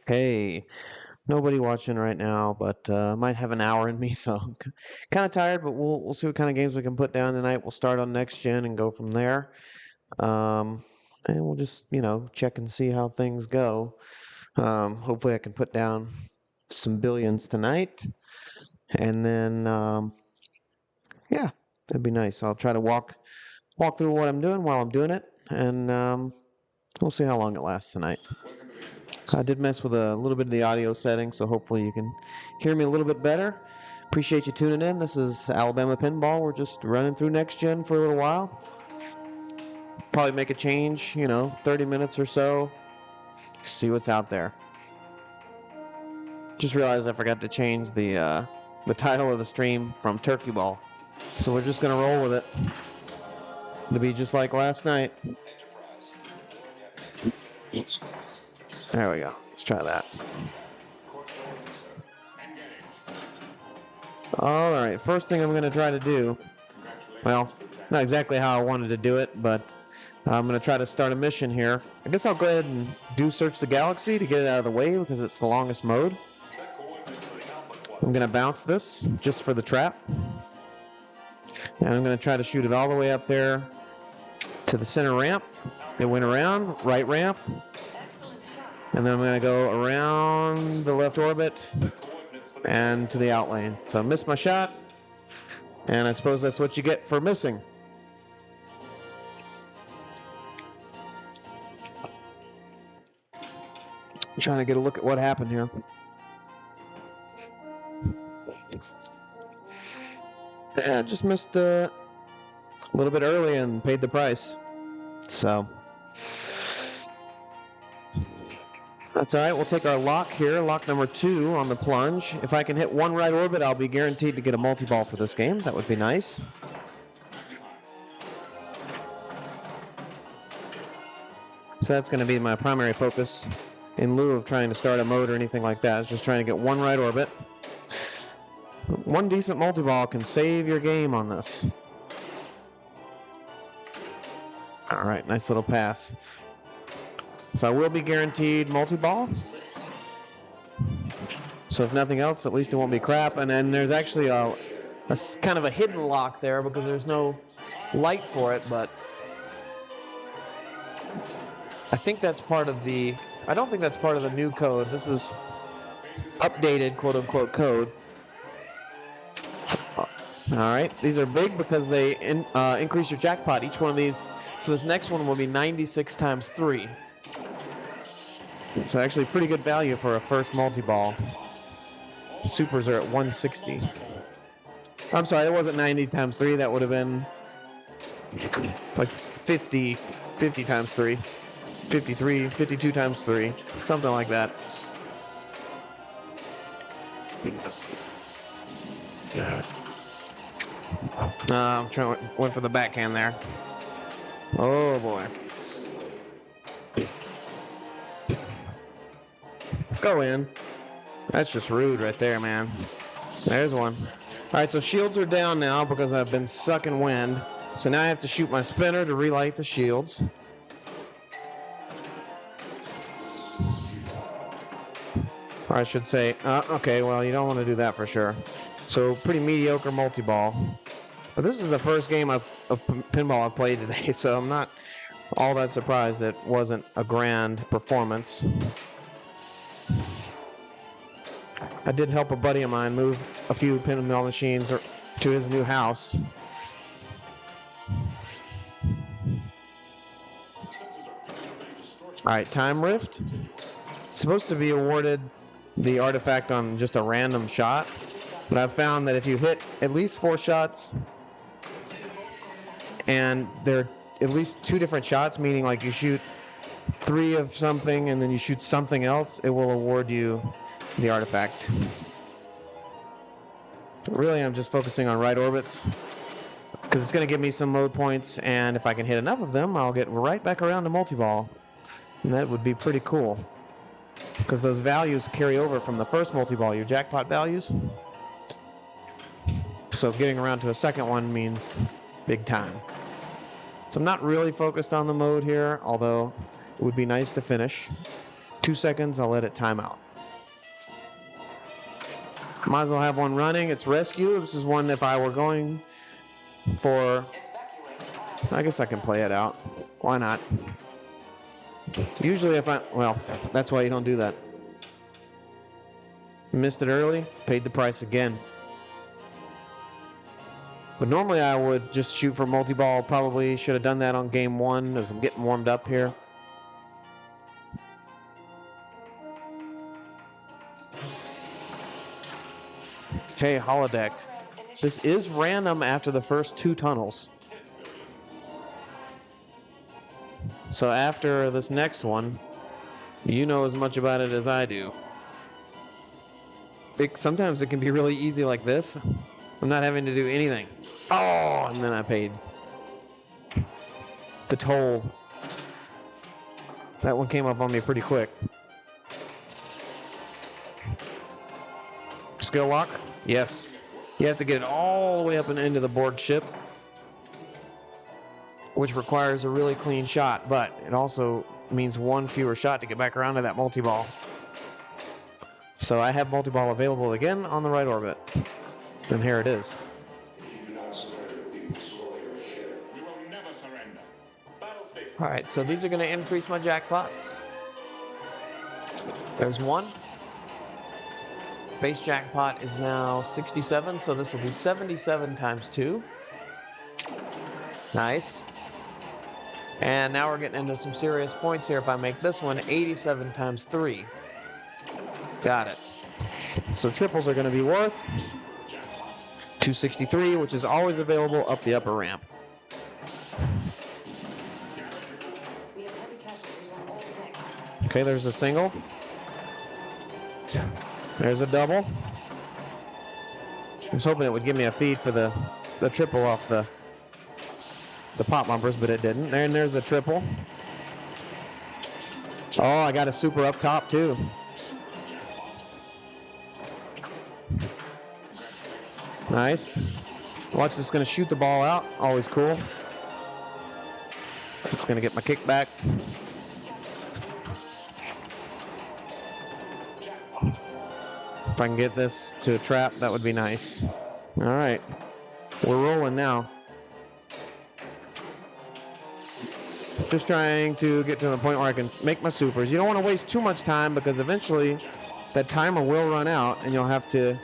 Hey, nobody watching right now, but might have an hour in me, so I'm kind of tired. But we'll see what kind of games we can put down tonight. We'll start on next gen and go from there. Um, and we'll just check and see how things go. Hopefully, I can put down some billions tonight, and then yeah, that'd be nice. I'll try to walk through what I'm doing while I'm doing it, and we'll see how long it lasts tonight. I did mess with a little bit of the audio settings, so hopefully you can hear me a little bit better. Appreciate you tuning in. This is Alabama Pinball. We're just running through next gen for a little while. Probably make a change, 30 minutes or so. See what's out there. Just realized I forgot to change the title of the stream from Turkey Ball. So we're just gonna roll with it. It'll be just like last night. There we go. Let's try that. All right, first thing I'm going to try to do, well, not exactly how I wanted to do it, but I'm going to try to start a mission here. I guess I'll go ahead and do Search the Galaxy to get it out of the way because it's the longest mode. I'm going to bounce this just for the trap. And I'm going to try to shoot it all the way up there to the center ramp. It went around, right ramp. And then I'm going to go around the left orbit and to the out lane. So I missed my shot, and I suppose that's what you get for missing. I'm trying to get a look at what happened here. Yeah, just missed a little bit early and paid the price. So that's all right. We'll take our lock here, lock number 2 on the plunge. If I can hit one right orbit, I'll be guaranteed to get a multi-ball for this game. That would be nice. So that's going to be my primary focus in lieu of trying to start a mode or anything like that. It's just trying to get one right orbit. One decent multi-ball can save your game on this. All right, nice little pass. So I will be guaranteed multi-ball. So if nothing else, at least it won't be crap. And then there's actually a kind of a hidden lock there because there's no light for it, but I think that's part of the, I don't think that's part of the new code. This is updated quote-unquote code. All right, these are big because they increase your jackpot. Each one of these, so this next one will be 96 times 3. So actually pretty good value for a first multi-ball. Supers are at 160. I'm sorry, it wasn't 90 times 3. That would have been like 50 times 3. 53, 52 times 3. Something like that. I'm trying to went for the backhand there. Oh boy. Go in. That's just rude right there, man. There's one. All right, so shields are down now because I've been sucking wind. So now I have to shoot my spinner to relight the shields. Or I should say, okay, well, you don't want to do that for sure. So pretty mediocre multi-ball. But this is the first game of pinball I've played today, so I'm not all that surprised that it wasn't a grand performance. I did help a buddy of mine move a few pinball machines to his new house. All right, Time Rift. It's supposed to be awarded the artifact on just a random shot, but I've found that if you hit at least 4 shots, and they're at least 2 different shots, meaning like you shoot 3 of something and then you shoot something else, it will award you the artifact. But really, I'm just focusing on right orbits because it's going to give me some mode points, and if I can hit enough of them, I'll get right back around to multi-ball, and that would be pretty cool because those values carry over from the first multi-ball, your jackpot values. So getting around to a second one means big time. So I'm not really focused on the mode here, although it would be nice to finish. 2 seconds, I'll let it time out. Might as well have one running. It's rescue. This is one if I were going for... I guess I can play it out. Why not? Usually if I... Well, that's why you don't do that. Missed it early, paid the price again. But normally I would just shoot for multi-ball. Probably should have done that on game 1 as I'm getting warmed up here. Okay, holodeck. This is random after the first 2 tunnels. So after this next one, you know as much about it as I do. Sometimes it can be really easy like this. I'm not having to do anything. Oh, and then I paid the toll. That one came up on me pretty quick. Skill lock? Yes. You have to get it all the way up and into the board ship, which requires a really clean shot, but it also means one fewer shot to get back around to that multi-ball. So I have multi-ball available again on the right orbit. And here it is. Alright, so these are going to increase my jackpots. There's one. Base jackpot is now 67, so this will be 77 times 2. Nice. And now we're getting into some serious points here. If I make this one 87 times 3. Got it. So triples are going to be worth 263, which is always available up the upper ramp. Okay, there's a single. There's a double. I was hoping it would give me a feed for the triple off the pop bumpers, but it didn't. And there's a triple. Oh, I got a super up top too. Nice. Watch this, going to shoot the ball out. Always cool. It's going to get my kickback. If I can get this to a trap, that would be nice. All right. We're rolling now. Just trying to get to the point where I can make my supers. You don't want to waste too much time because eventually that timer will run out and you'll have to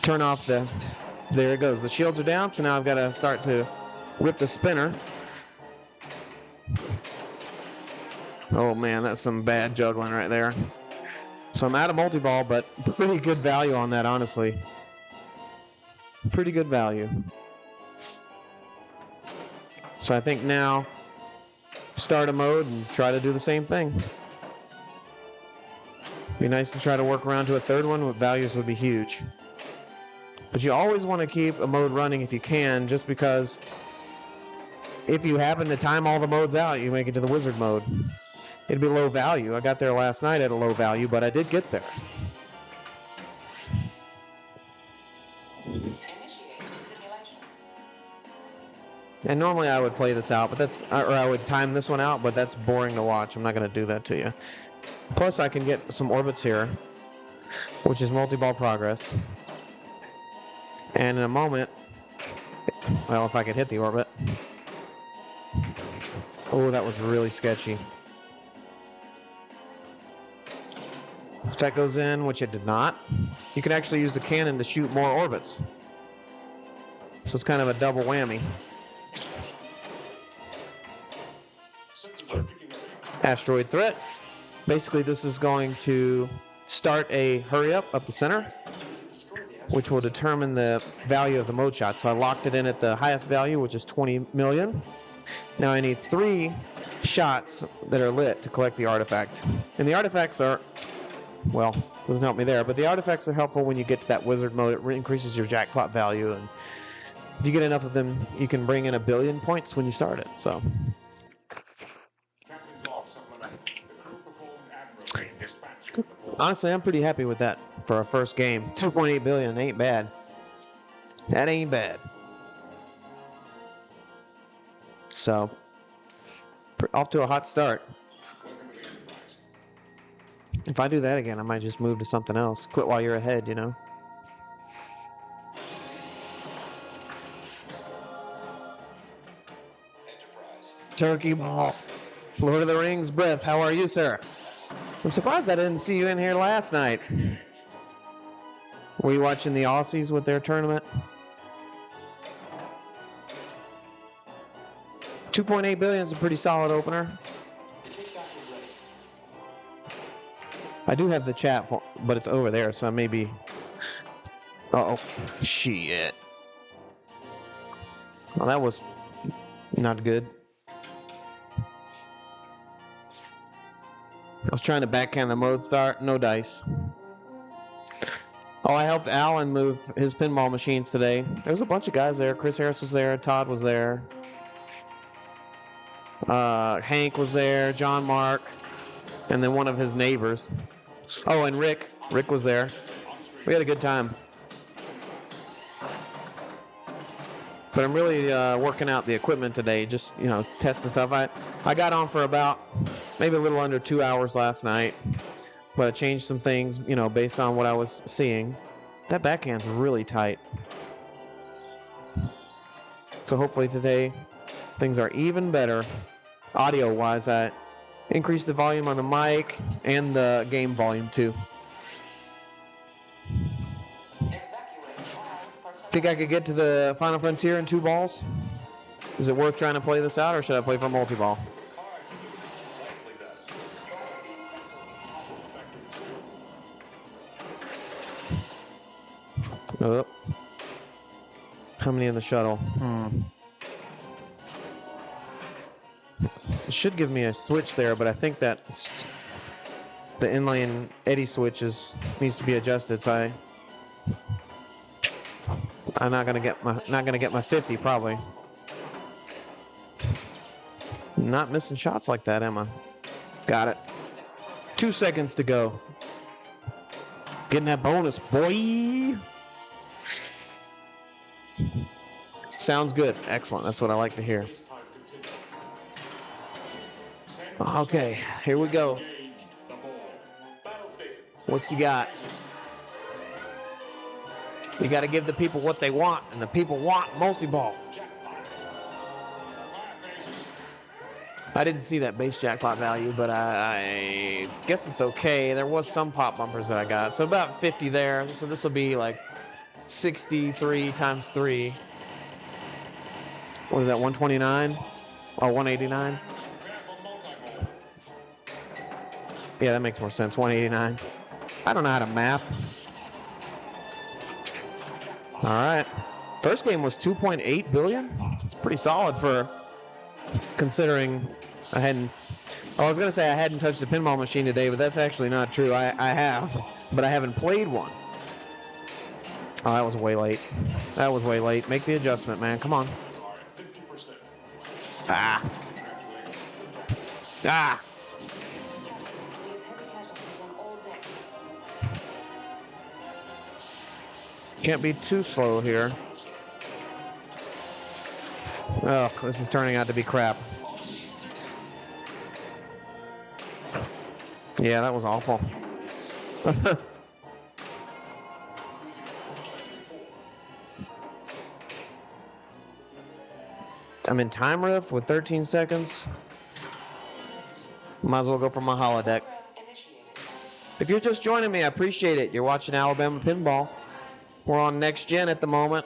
turn off the... There it goes. The shields are down, so now I've got to start to rip the spinner. Oh man, that's some bad juggling right there. So I'm out of multi-ball, but pretty good value on that, honestly. Pretty good value. So I think now, start a mode and try to do the same thing. Be nice to try to work around to a third one with values would be huge. But you always want to keep a mode running if you can, just because if you happen to time all the modes out, you make it to the wizard mode. It'd be low value. I got there last night at a low value, but I did get there. And normally I would play this out, but or I would time this one out, but that's boring to watch. I'm not going to do that to you. Plus I can get some orbits here, which is multi-ball progress. And in a moment, well, if I could hit the orbit. Oh, that was really sketchy. If that goes in, which it did not, you can actually use the cannon to shoot more orbits. So it's kind of a double whammy. Asteroid threat. Basically, this is going to start a hurry up the center, which will determine the value of the mode shot. So I locked it in at the highest value, which is 20 million. Now I need 3 shots that are lit to collect the artifact. And the artifacts are, well, doesn't help me there, but the artifacts are helpful when you get to that wizard mode. It increases your jackpot value, and if you get enough of them, you can bring in 1 billion points when you start it. So honestly, I'm pretty happy with that for a first game. 2.8 billion ain't bad. That ain't bad. So off to a hot start. If I do that again, I might just move to something else. Quit while you're ahead, you know? Turkey ball. Lord of the Rings breath. How are you, sir? I'm surprised I didn't see you in here last night. Were you watching the Aussies with their tournament? 2.8 billion is a pretty solid opener. I do have the chat, but it's over there, so I may be... Uh-oh. Shit. Well, that was not good. I was trying to backhand the mode start. No dice. Oh, I helped Alan move his pinball machines today. There was a bunch of guys there. Chris Harris was there. Todd was there. Hank was there. John Mark. And then one of his neighbors. Oh, and Rick. Rick was there. We had a good time. But I'm really working out the equipment today, just, you know, testing stuff. I got on for about maybe a little under 2 hours last night, but I changed some things, you know, based on what I was seeing. That backhand's really tight. So hopefully today things are even better audio-wise. I increased the volume on the mic and the game volume too. Think I could get to the Final Frontier in 2 balls? Is it worth trying to play this out, or should I play for multi-ball? Oh. How many in the shuttle? It should give me a switch there, but I think that the inlane eddy switch needs to be adjusted, so I'm not gonna get my 50 probably. Not missing shots like that, am I? Got it. 2 seconds to go. Getting that bonus, boy. Sounds good. Excellent. That's what I like to hear. Okay, here we go. What's you got? You got to give the people what they want, and the people want multi-ball. I didn't see that base jackpot value, but I guess it's okay. There was some pop bumpers that I got, so about 50 there. So this will be like 63 times 3. What is that, 129? Oh, 189? Yeah, that makes more sense, 189. I don't know how to math. All right. First game was 2.8 billion. It's pretty solid for considering I was going to say I hadn't touched a pinball machine today, but that's actually not true. I have, but I haven't played one. Oh, that was way late. That was way late. Make the adjustment, man. Come on. Ah. Ah. Can't be too slow here. Oh, this is turning out to be crap. Yeah, that was awful. I'm in time riff with 13 seconds. Might as well go for my holodeck. If you're just joining me, I appreciate it. You're watching Alabama Pinball. We're on Next Gen at the moment.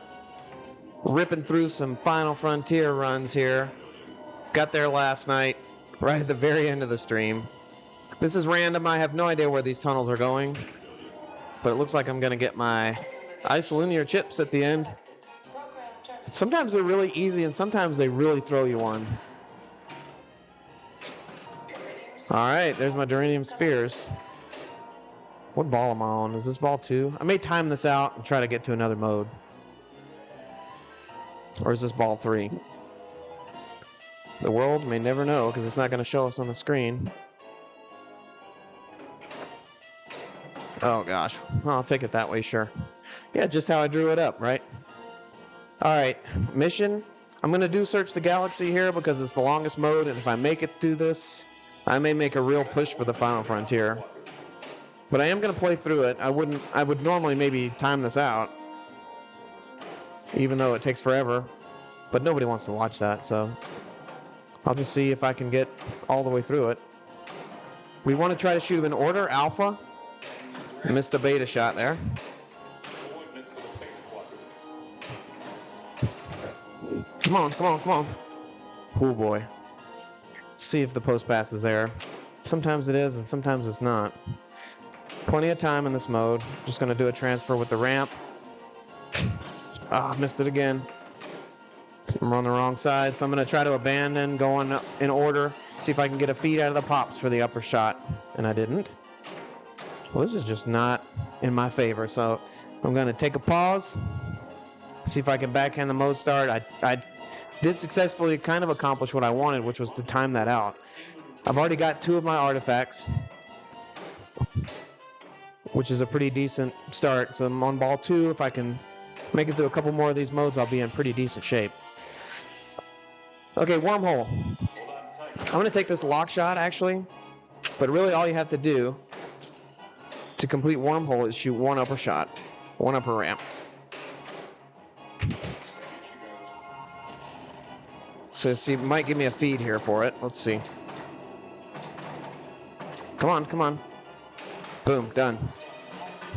Ripping through some Final Frontier runs here. Got there last night, right at the very end of the stream. This is random. I have no idea where these tunnels are going. But it looks like I'm going to get my isolinear chips at the end. Sometimes they're really easy, and sometimes they really throw you one. All right, there's my Duranium Spheres. What ball am I on? Is this ball 2? I may time this out and try to get to another mode. Or is this ball 3? The world may never know because it's not going to show us on the screen. Oh gosh, well, I'll take it that way, sure. Yeah, just how I drew it up, right? All right, mission. I'm going to do Search the Galaxy here because it's the longest mode, and if I make it through this, I may make a real push for the Final Frontier. But I am going to play through it. I would normally maybe time this out, even though it takes forever. But nobody wants to watch that, so I'll just see if I can get all the way through it. We want to try to shoot them in order. Alpha. Missed a beta shot there. Come on, come on, come on. Oh boy. See if the post pass is there. Sometimes it is and sometimes it's not. Plenty of time in this mode. Just going to do a transfer with the ramp. Ah, missed it again. I'm on the wrong side, so I'm going to try to abandon, going in order, see if I can get a feed out of the pops for the upper shot. And I didn't. Well, this is just not in my favor, so I'm going to take a pause, see if I can backhand the mode start. I did successfully kind of accomplish what I wanted, which was to time that out. I've already got 2 of my artifacts, which is a pretty decent start. So I'm on ball 2. If I can make it through a couple more of these modes, I'll be in pretty decent shape. Okay, wormhole. I'm going to take this lock shot, actually. But really all you have to do to complete wormhole is shoot 1 upper shot, 1 upper ramp. So see, it might give me a feed here for it. Let's see. Come on, come on. Boom, done.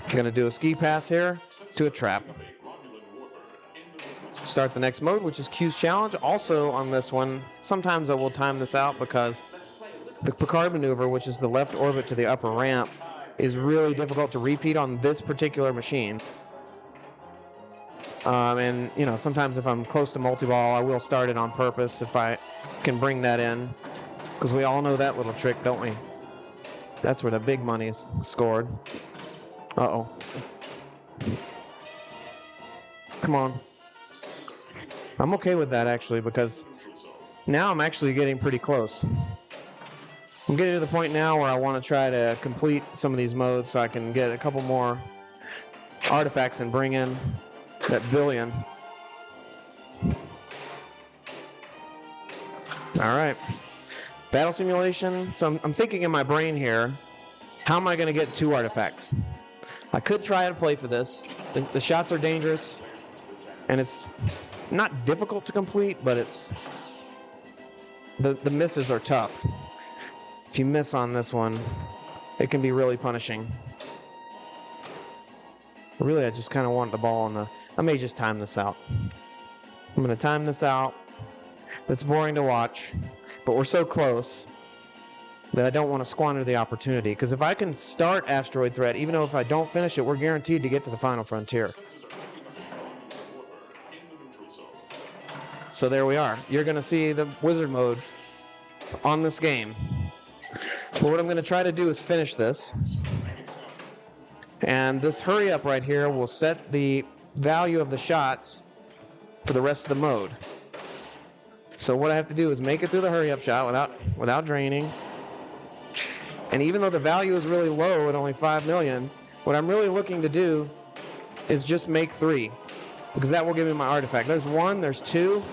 Gonna do a ski pass here to a trap. Start the next mode, which is Q's challenge. Also on this one, sometimes I will time this out because the Picard maneuver, which is the left orbit to the upper ramp, is really difficult to repeat on this particular machine. And, you know, sometimes if I'm close to multi-ball, I will start it on purpose if I can bring that in. Because we all know that little trick, don't we? That's where the big money is scored. Uh-oh. Come on. I'm okay with that, actually, because now I'm actually getting pretty close. I'm getting to the point now where I want to try to complete some of these modes so I can get a couple more artifacts and bring in that billion. All right. Battle simulation. So I'm thinking in my brain here, how am I going to get 2 artifacts? I could try to play for this. The shots are dangerous, and it's not difficult to complete, but it's the misses are tough. If you miss on this one, it can be really punishing. Really, I just kind of want the ball on the... I may just time this out. I'm going to time this out. That's boring to watch, but we're so close that I don't want to squander the opportunity. Because if I can start Asteroid Threat, even though if I don't finish it, we're guaranteed to get to the final frontier. So there we are. You're going to see the wizard mode on this game. But what I'm going to try to do is finish this. And this hurry up right here will set the value of the shots for the rest of the mode. So what I have to do is make it through the hurry up shot without draining. And even though the value is really low at only 5 million, what I'm really looking to do is just make 3, because that will give me my artifact. There's 1, there's 2.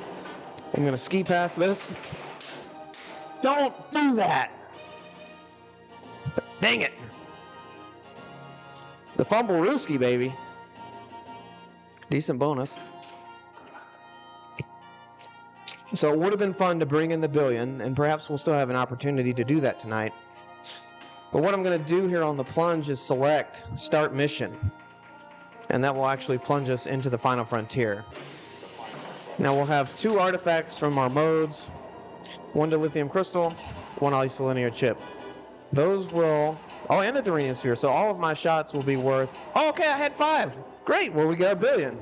I'm going to ski past this. Don't do that! Dang it! The fumble Rooski, baby. Decent bonus. So it would have been fun to bring in the billion, and perhaps we'll still have an opportunity to do that tonight. But what I'm going to do here on the plunge is select Start Mission. And that will actually plunge us into the final frontier. Now we'll have 2 artifacts from our modes. 1 dilithium crystal, 1 isolinear chip. Those will... Oh, and a Duranium sphere. So all of my shots will be worth... Oh, okay, I had 5. Great. Well, we got a billion.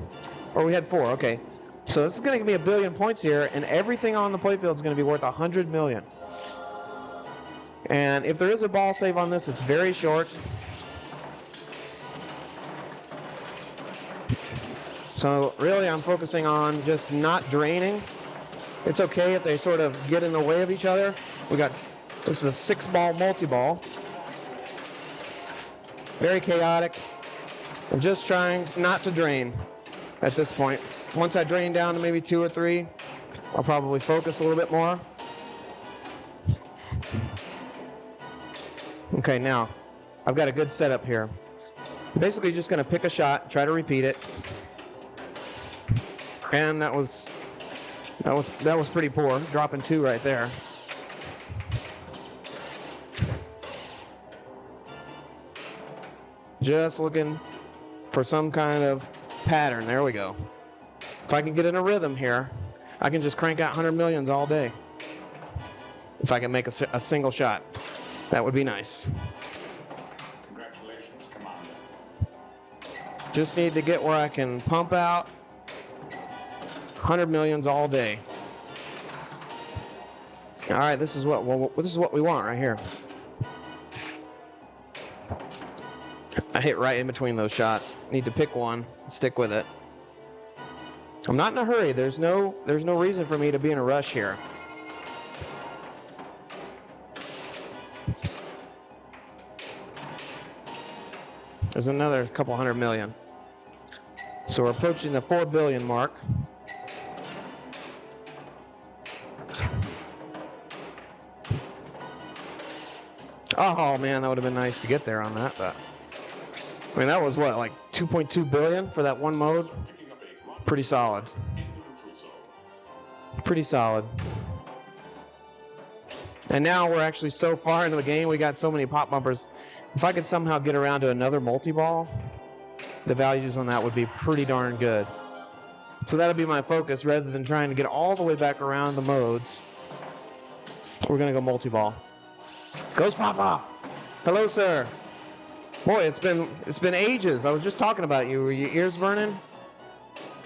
Or we had 4. Okay. So this is going to give me a billion points here, and everything on the playfield is going to be worth 100 million. And if there is a ball save on this, it's very short. So really, I'm focusing on just not draining. It's okay if they sort of get in the way of each other. This is a 6-ball multi-ball. Very chaotic. I'm just trying not to drain at this point. Once I drain down to maybe 2 or 3, I'll probably focus a little bit more. Okay, now, I've got a good setup here. I'm basically just going to pick a shot, try to repeat it. And that was pretty poor, dropping 2 right there. Just looking for some kind of pattern. There we go. If I can get in a rhythm here, I can just crank out 100 millions all day. If I can make a single shot, that would be nice. Congratulations, Commander. Just need to get where I can pump out 100 millions all day. All right, this is what we want right here. I hit right in between those shots. Need to pick one, stick with it. I'm not in a hurry. There's no reason for me to be in a rush here. There's another couple 100 million. So we're approaching the 4 billion mark. Oh man, that would have been nice to get there on that, but I mean that was what, like 2.2 billion for that one mode? Pretty solid. Pretty solid. And now we're actually so far into the game, we got so many pop bumpers. If I could somehow get around to another multi-ball, the values on that would be pretty darn good. So that'll be my focus rather than trying to get all the way back around the modes. We're gonna go multi-ball. Goes Papa! Hello, sir. Boy, it's been ages. I was just talking about you. Were your ears burning?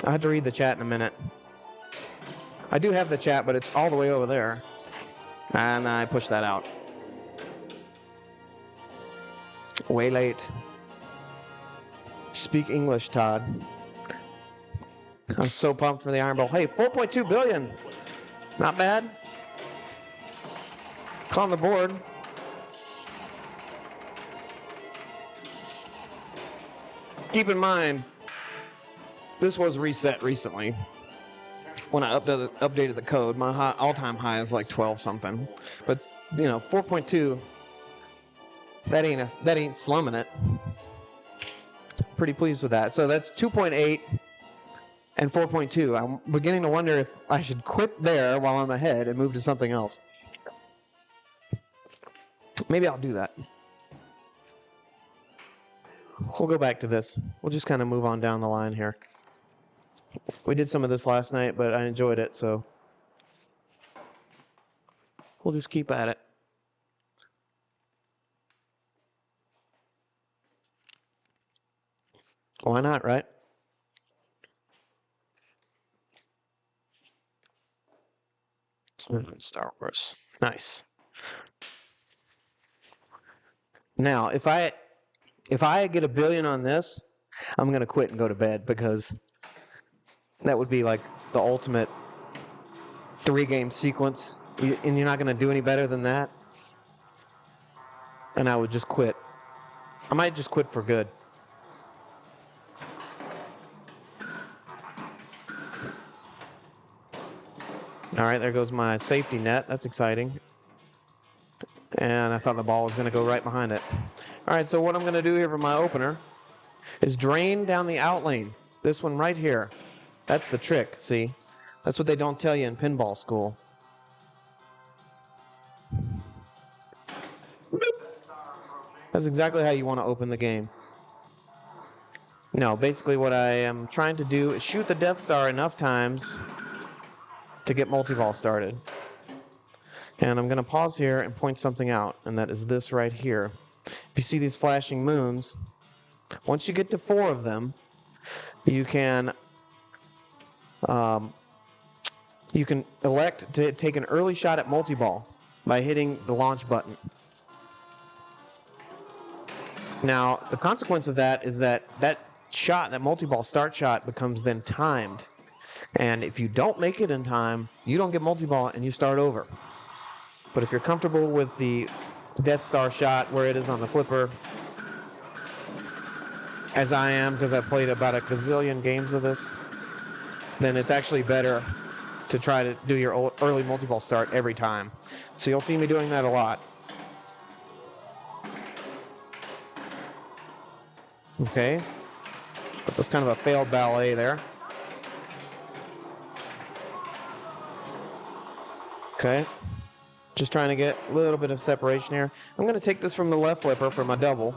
I had to read the chat in a minute. I do have the chat, but it's all the way over there. And I pushed that out. Way late. Speak English, Todd. I'm so pumped for the Iron Bowl. Hey, 4.2 billion. Not bad. It's on the board. Keep in mind, this was reset recently. When I updated the code, my all-time high is like 12 something. But you know, 4.2. That ain't slumming it. Pretty pleased with that. So that's 2.8 and 4.2. I'm beginning to wonder if I should quit there while I'm ahead and move to something else. Maybe I'll do that. We'll go back to this. We'll just kind of move on down the line here. We did some of this last night, but I enjoyed it, so we'll just keep at it. Why not, right? Star Wars. Nice. Now, if I get $1 billion on this, I'm going to quit and go to bed because that would be like the ultimate 3-game sequence, and you're not going to do any better than that. And I would just quit. I might just quit for good. All right, there goes my safety net. That's exciting. And I thought the ball was going to go right behind it. All right, so what I'm going to do here for my opener is drain down the out lane. This one right here. That's the trick, see? That's what they don't tell you in pinball school. That's exactly how you want to open the game. No, basically what I am trying to do is shoot the Death Star enough times to get multi-ball started. And I'm going to pause here and point something out, and that is this right here. If you see these flashing moons, once you get to 4 of them, you can elect to take an early shot at multi-ball by hitting the launch button. Now, the consequence of that is that shot, that multi-ball start shot, becomes then timed. And if you don't make it in time, you don't get multi-ball and you start over. But if you're comfortable with the Death Star shot where it is on the flipper, as I am because I've played about a gazillion games of this, then it's actually better to try to do your early multi-ball start every time. So you'll see me doing that a lot. Okay. That was kind of a failed ballet there. Okay. Just trying to get a little bit of separation here. I'm going to take this from the left flipper for my double.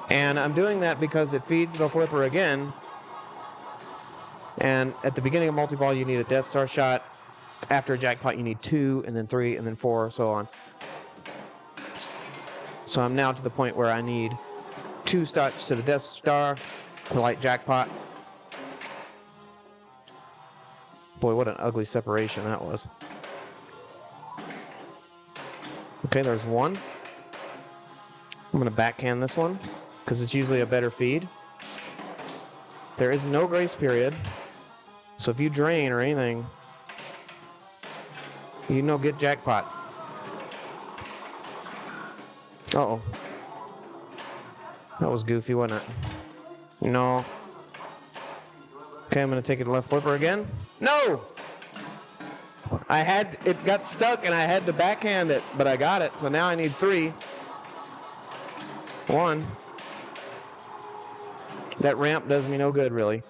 And I'm doing that because it feeds the flipper again. And at the beginning of multi-ball, you need a Death Star shot. After a jackpot, you need 2, and then 3, and then 4, so on. So I'm now to the point where I need 2 starts to the Death Star, to light jackpot. Boy, what an ugly separation that was. Okay, there's 1. I'm going to backhand this one, because it's usually a better feed. There is no grace period, so if you drain or anything, you know, get jackpot. Uh-oh. That was goofy, wasn't it? No. Okay, I'm going to take it to left flipper again. No! It got stuck and I had to backhand it, but I got it, so now I need 3. 1. That ramp does me no good, really.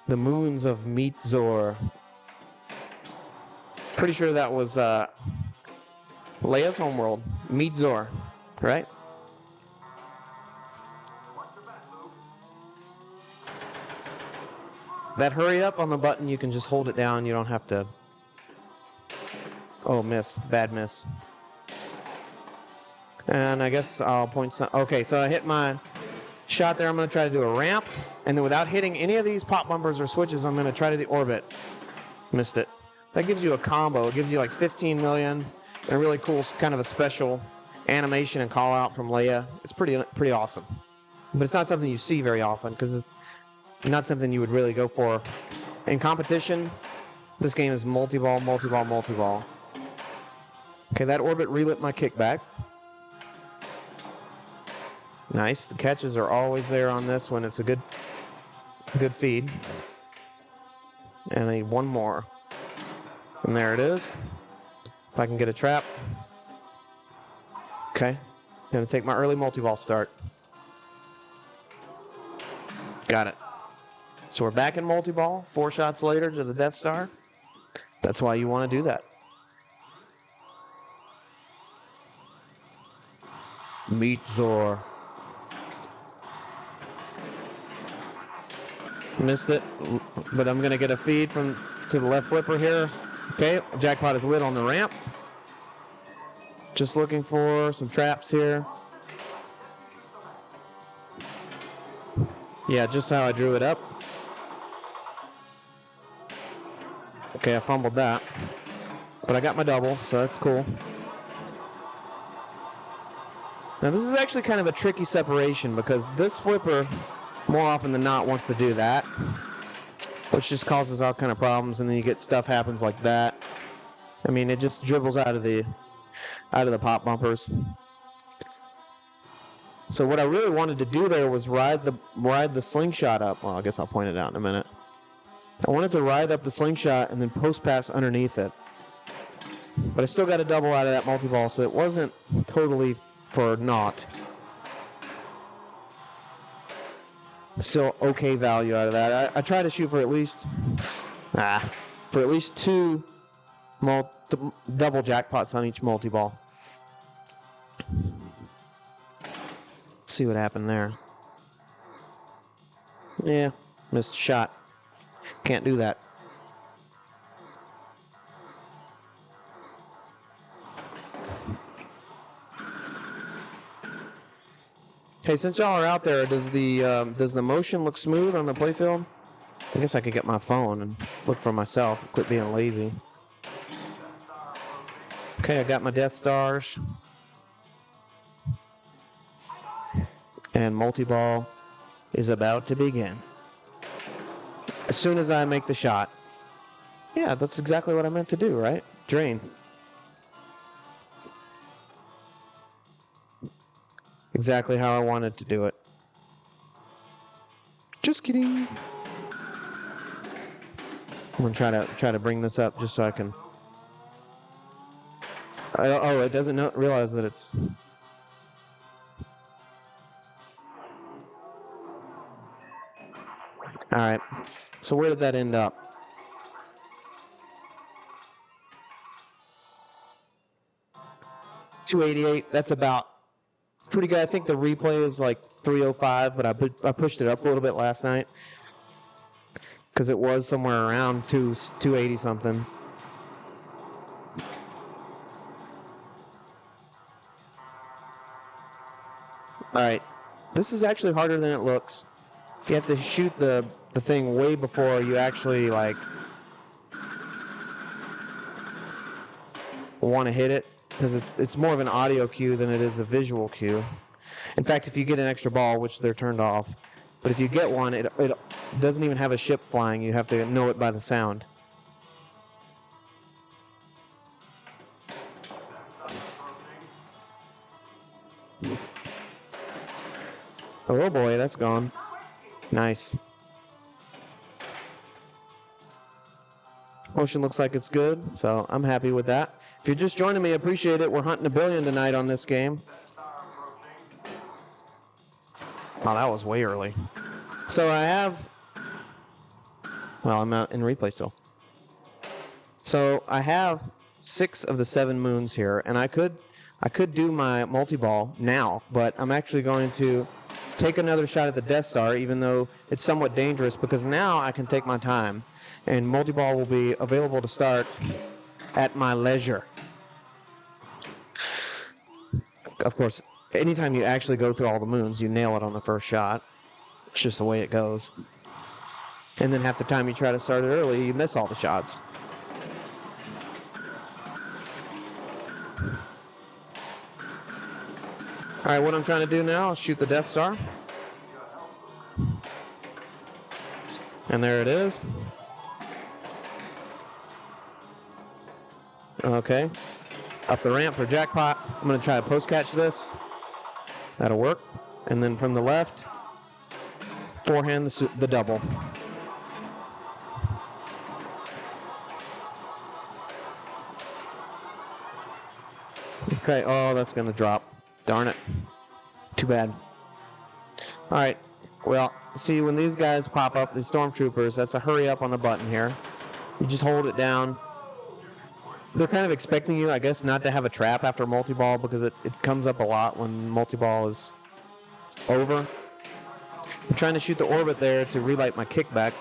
The Moons of Meetzor. Pretty sure that was Leia's homeworld. Meetzor, right? That hurry up on the button, you can just hold it down. You don't have to... Oh, miss. Bad miss. And I guess I'll point some... Okay, so I hit my shot there. I'm going to try to do a ramp. And then without hitting any of these pop bumpers or switches, I'm going to try to the orbit. Missed it. That gives you a combo. It gives you like 15 million. And a really cool kind of a special animation and call out from Leia. It's pretty awesome. But it's not something you see very often because it's not something you would really go for. In competition, this game is multi-ball, multi-ball, multi-ball. Okay, that orbit relit my kickback. Nice. The catches are always there on this when it's a good feed. And I need 1 more. And there it is. If I can get a trap. Okay. Gonna take my early multi-ball start. Got it. So we're back in multi-ball, 4 shots later to the Death Star. That's why you want to do that. Meetzor. Missed it, but I'm going to get a feed to the left flipper here. Okay, jackpot is lit on the ramp. Just looking for some traps here. Yeah, just how I drew it up. Okay, I fumbled that. But I got my double, so that's cool. Now this is actually kind of a tricky separation because this flipper, more often than not, wants to do that. Which just causes all kind of problems, and then you get stuff happens like that. I mean, it just dribbles out of the pop bumpers. So what I really wanted to do there was ride the slingshot up. Well, I guess I'll point it out in a minute. I wanted to ride up the slingshot and then post pass underneath it. But I still got a double out of that multi-ball, so it wasn't totally for naught. Still okay value out of that. I try to shoot for at least 2 double jackpots on each multi-ball. See what happened there. Yeah, missed shot. Can't do that. Hey, since y'all are out there, does the motion look smooth on the playfield? I guess I could get my phone and look for myself. Quit being lazy. Okay, I got my Death Stars. And multi-ball is about to begin. As soon as I make the shot. Yeah, that's exactly what I meant to do, right? Drain. Exactly how I wanted to do it. Just kidding. I'm gonna try to bring this up just so I can. Oh, it doesn't realize that it's. right. So where did that end up? $288. That's about pretty good. I think the replay is like 305, but I pushed it up a little bit last night because it was somewhere around 280 something. All right. This is actually harder than it looks. You have to shoot the thing way before you actually like want to hit it, because it's more of an audio cue than it is a visual cue. In fact, if you get an extra ball, which they're turned off, but if you get one, it doesn't even have a ship flying. You have to know it by the sound. Oh boy, that's gone. Nice. Motion looks like it's good, so I'm happy with that. If you're just joining me, I appreciate it. We're hunting $1 billion tonight on this game. Oh, that was way early. So I have... Well, I'm out in replay still. So I have 6 of the 7 moons here, and I could do my multi-ball now, but I'm actually going to take another shot at the Death Star, even though it's somewhat dangerous, because now I can take my time, and multi-ball will be available to start at my leisure. Of course, anytime you actually go through all the moons, you nail it on the first shot. It's just the way it goes. And then half the time you try to start it early, you miss all the shots. All right, what I'm trying to do now is shoot the Death Star. And there it is. Okay. Up the ramp for jackpot. I'm going to try to post-catch this. That'll work. And then from the left, forehand the double. Okay, oh, that's going to drop. Darn it. Too bad. All right. Well, see, when these guys pop up, the stormtroopers, that's a hurry up on the button here. You just hold it down. They're kind of expecting you, I guess, not to have a trap after multi-ball, because it comes up a lot when multi-ball is over. I'm trying to shoot the orbit there to relight my kickback.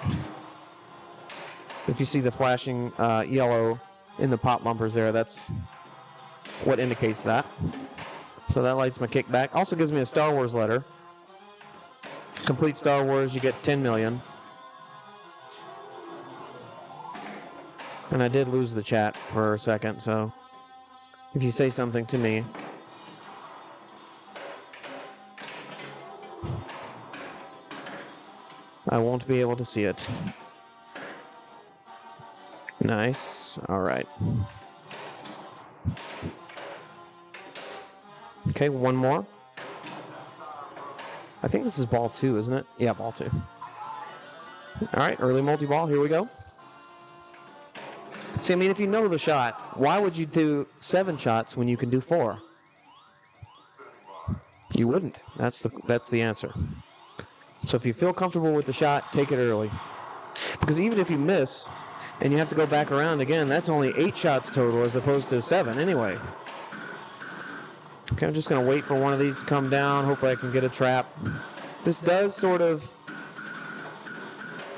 If you see the flashing yellow in the pop bumpers there, that's what indicates that. So that lights my kickback. Also gives me a Star Wars letter. Complete Star Wars, you get 10 million. And I did lose the chat for a second, so if you say something to me, I won't be able to see it. Nice. All right. Okay, one more. I think this is ball 2, isn't it? Yeah, ball 2. All right, early multi-ball. Here we go. See, I mean, if you know the shot, why would you do 7 shots when you can do 4? You wouldn't. That's the answer. So if you feel comfortable with the shot, take it early. Because even if you miss and you have to go back around again, that's only 8 shots total as opposed to 7 anyway. Okay, I'm just going to wait for one of these to come down. Hopefully I can get a trap. This does sort of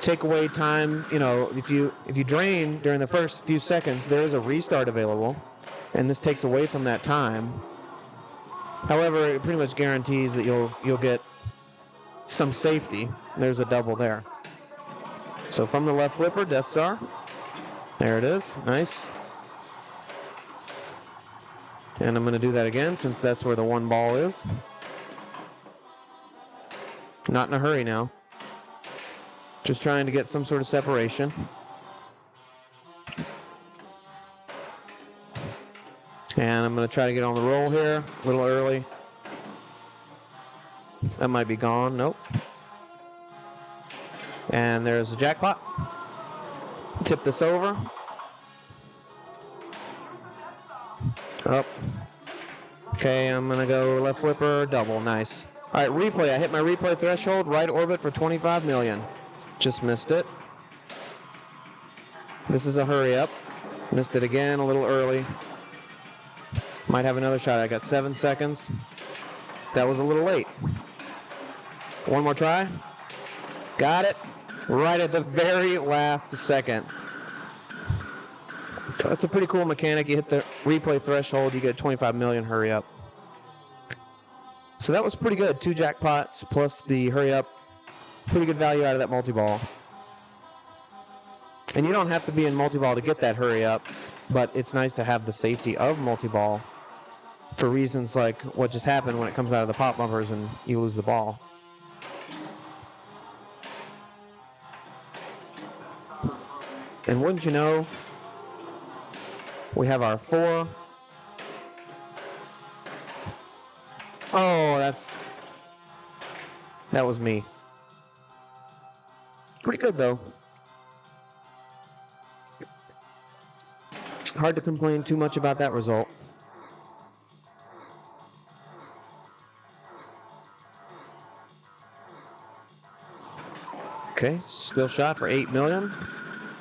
take away time. You know, if you drain during the first few seconds, there is a restart available, and this takes away from that time. However, it pretty much guarantees that you'll get some safety. There's a double there. So from the left flipper, Death Star. There it is. Nice. And I'm going to do that again since that's where the 1 ball is. Not in a hurry now. Just trying to get some sort of separation. And I'm going to try to get on the roll here a little early. That might be gone. Nope. And there's a jackpot. Tip this over. Up. Okay, I'm going to go left flipper, double. Nice. All right, replay. I hit my replay threshold, right orbit for 25 million. Just missed it. This is a hurry up. Missed it again a little early. Might have another shot. I got 7 seconds. That was a little late. One more try. Got it. Right at the very last second. So that's a pretty cool mechanic. You hit the replay threshold, you get 25 million hurry up. So that was pretty good. 2 jackpots plus the hurry up. Pretty good value out of that multi-ball. And you don't have to be in multi-ball to get that hurry up, but it's nice to have the safety of multi-ball for reasons like what just happened when it comes out of the pop bumpers and you lose the ball. And wouldn't you know, we have our 4. Oh, that was me. Pretty good though. Hard to complain too much about that result. Okay, skill shot for 8 million.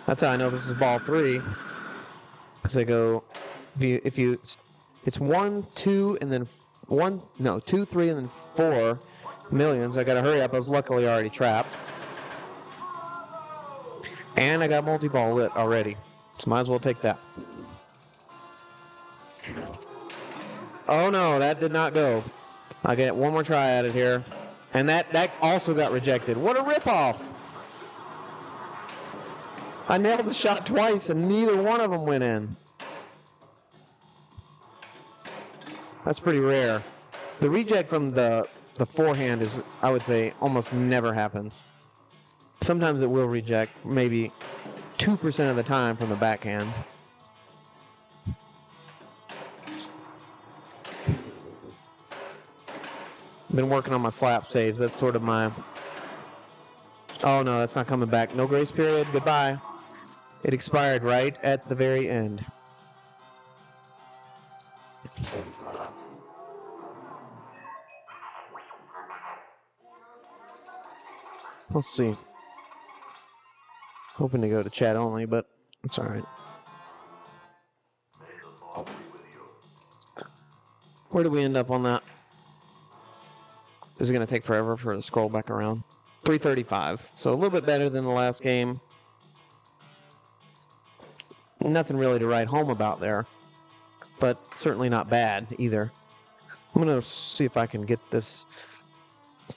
That's how I know this is ball 3. Because I go, it's 1, 2, and then 2, 3, and then 4 millions. I got to hurry up. I was luckily already trapped. And I got multi-ball lit already. So might as well take that. Oh no, that did not go. I get one more try at it here. And that also got rejected. What a ripoff! I nailed the shot twice and neither one of them went in. That's pretty rare. The reject from the forehand is, I would say, almost never happens. Sometimes it will reject, maybe 2% of the time from the backhand. Been working on my slap saves. That's sort of my... Oh no, that's not coming back. No grace period. Goodbye. It expired right at the very end. Let's see. Hoping to go to chat only, but it's alright. Where do we end up on that? This is going to take forever for it to scroll back around. 335. So a little bit better than the last game. Nothing really to write home about there. But certainly not bad either. I'm going to see if I can get this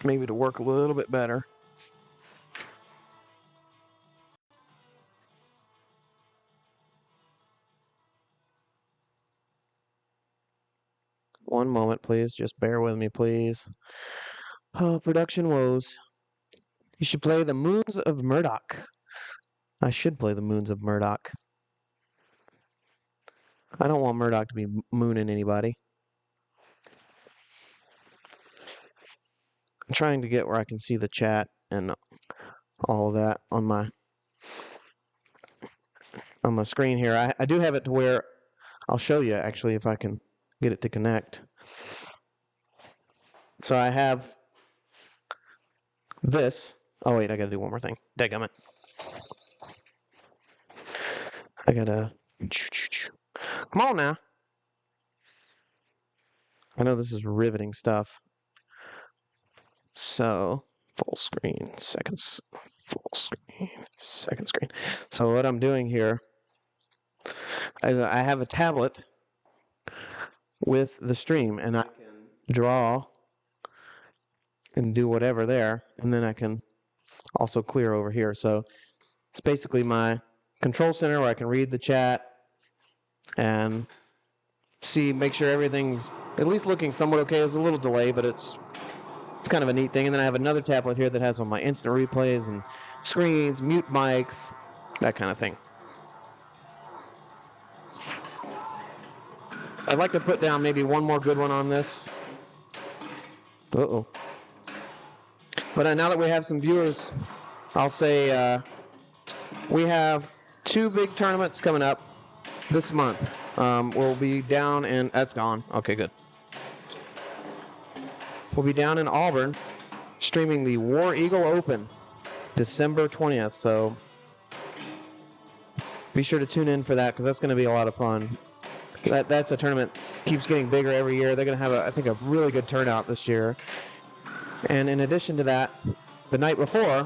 maybe to work a little bit better. One moment, please. Just bear with me, please. Oh, production woes. You should play the Moons of Murdoch. I should play the Moons of Murdoch. I don't want Murdoch to be mooning anybody. I'm trying to get where I can see the chat and all of that on my screen here. I do have it to where I'll show you actually if I can get it to connect. So I have this. Oh wait, I gotta do one more thing. Dadgummit. I gotta... Come on now. I know this is riveting stuff. So, full screen, full screen, second screen. So what I'm doing here is I have a tablet with the stream, and I can draw and do whatever there, and then I can also clear over here. So it's basically my control center where I can read the chat and make sure everything's at least looking somewhat okay. There's a little delay, but it's kind of a neat thing. And then I have another tablet here that has all my instant replays and screens, mute mics, that kind of thing. I'd like to put down maybe one more good one on this. Uh-oh. But now that we have some viewers, I'll say we have 2 big tournaments coming up this month. We'll be down in... That's gone. Okay, good. We'll be down in Auburn streaming the War Eagle Open. December 20th. So be sure to tune in for that because that's going to be a lot of fun. That's a tournament keeps getting bigger every year. They're going to have, I think, a really good turnout this year. And in addition to that, the night before,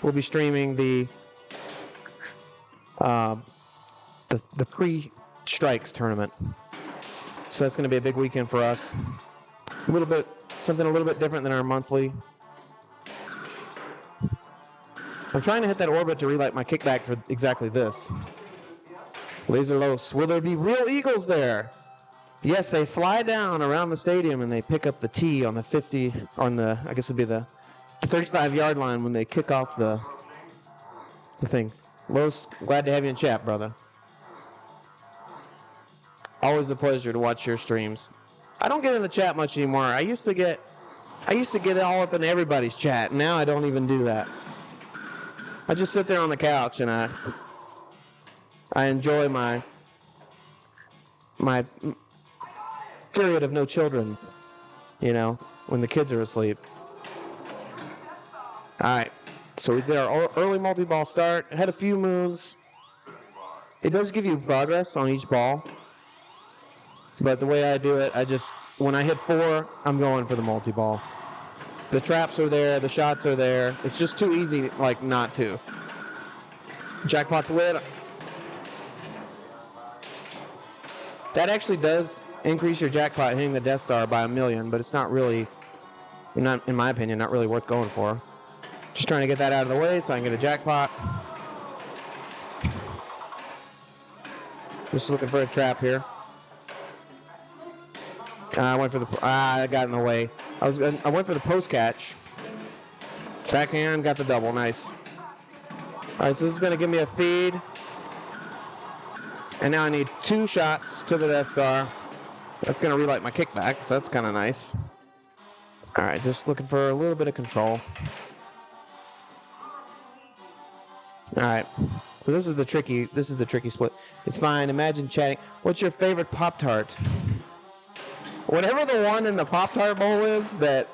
we'll be streaming the pre-strikes tournament. So that's going to be a big weekend for us. Something a little bit different than our monthly. I'm trying to hit that orbit to relight my kickback for exactly this. Laser Los, will there be real eagles there? Yes, they fly down around the stadium and they pick up the tee on the 50, on the, I guess it'd be the 35-yard line when they kick off the thing. Los, glad to have you in chat, brother. Always a pleasure to watch your streams. I don't get in the chat much anymore. I used to get all up in everybody's chat. Now I don't even do that. I just sit there on the couch and I enjoy my period of no children, you know, when the kids are asleep. All right, so we did our early multi-ball start. It had a few moons. It does give you progress on each ball, but the way I do it, when I hit 4, I'm going for the multi-ball. The traps are there, the shots are there. It's just too easy, like, not to. Jackpot's lit. That actually does increase your jackpot hitting the Death Star by 1 million, but it's not really, in my opinion, not really worth going for. Just trying to get that out of the way so I can get a jackpot. Just looking for a trap here. I went for I got in the way. I went for the post catch. Backhand, got the double, nice. All right, so this is gonna give me a feed. And now I need 2 shots to the Death Star. That's gonna relight my kickback, so that's kind of nice. All right, just looking for a little bit of control. All right, so this is the tricky split. It's fine. Imagine chatting. What's your favorite Pop-Tart? Whatever the one in the Pop-Tart bowl is that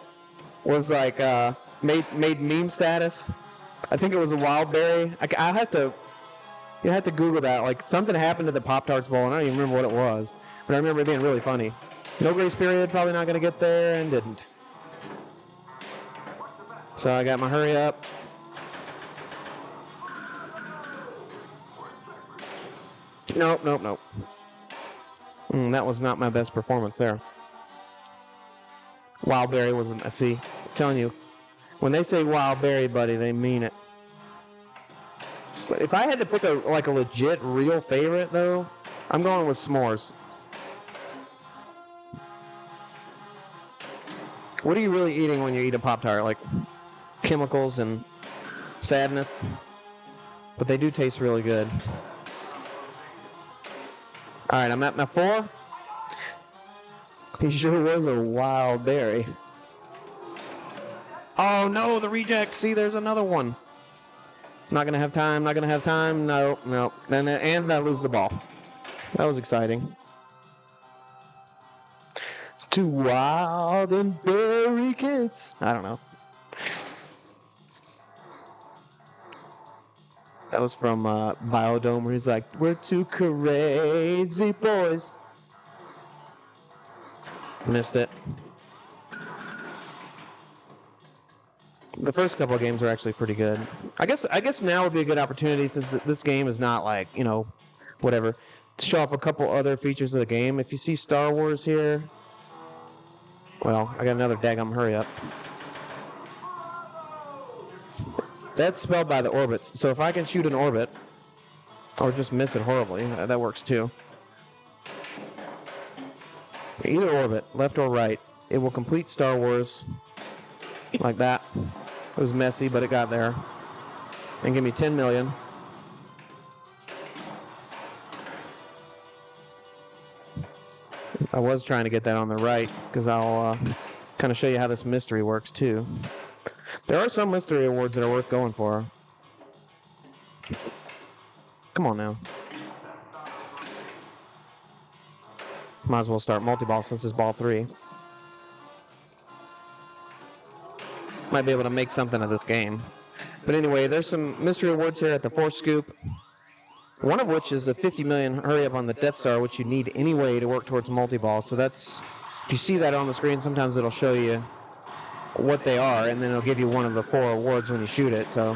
was like made meme status. I think it was a wild berry. I have to Google that. Like something happened to the Pop-Tarts bowl, and I don't even remember what it was. But I remember it being really funny. No grace period. Probably not going to get there, and didn't. So I got my hurry up. Nope. That was not my best performance there. Wild berry wasn't. See, I'm telling you, when they say wild berry, buddy, they mean it. But if I had to pick a legit real favorite, though, I'm going with s'mores. What are you really eating when you eat a Pop-Tart? Like chemicals and sadness, but they do taste really good. All right, I'm at my 4. He sure was a wild berry. Oh no, the reject. See, there's another one. Not gonna have time. No. And I lose the ball. That was exciting. 2 wild and berry kids. I don't know. That was from Biodome, where he's like, "We're 2 crazy boys." Missed it. The first couple of games were actually pretty good. I guess now would be a good opportunity, since this game is not like, you know, whatever, to show off a couple other features of the game. If you see Star Wars here, well, I got another daggum hurry up. That's spelled by the orbits. So if I can shoot an orbit, or just miss it horribly, that works too. Either orbit, left or right, it will complete Star Wars like that. It was messy, but it got there. And give me 10 million. I was trying to get that on the right, because I'll kind of show you how this mystery works too. There are some mystery awards that are worth going for. Come on now. Might as well start multi-ball since it's ball 3. Might be able to make something of this game. But anyway, there's some mystery awards here at the 4 scoop. One of which is a 50 million hurry up on the Death Star, which you need anyway to work towards multi-ball. So that's, if you see that on the screen, sometimes it'll show you what they are, and then it'll give you one of the 4 awards when you shoot it. So